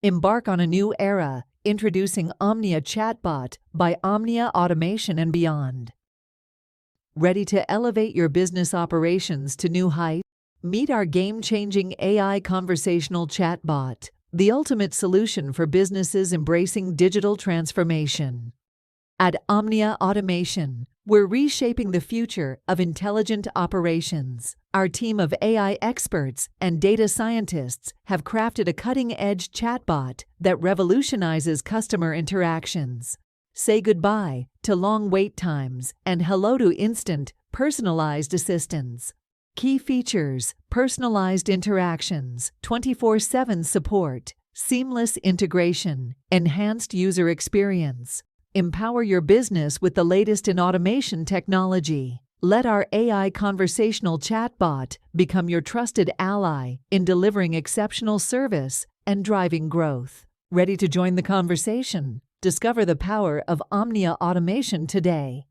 Embark on a new era, introducing Omnia Chatbot by Omnia Automation and Beyond. Ready to elevate your business operations to new heights? Meet our game-changing AI conversational chatbot, the ultimate solution for businesses embracing digital transformation. At Omnia Automation, we're reshaping the future of intelligent operations. Our team of AI experts and data scientists have crafted a cutting-edge chatbot that revolutionizes customer interactions. Say goodbye to long wait times and hello to instant, personalized assistance. Key features: personalized interactions, 24/7 support, seamless integration, enhanced user experience. Empower your business with the latest in automation technology. Let our AI conversational chatbot become your trusted ally in delivering exceptional service and driving growth. Ready to join the conversation? Discover the power of Omnia Automation today.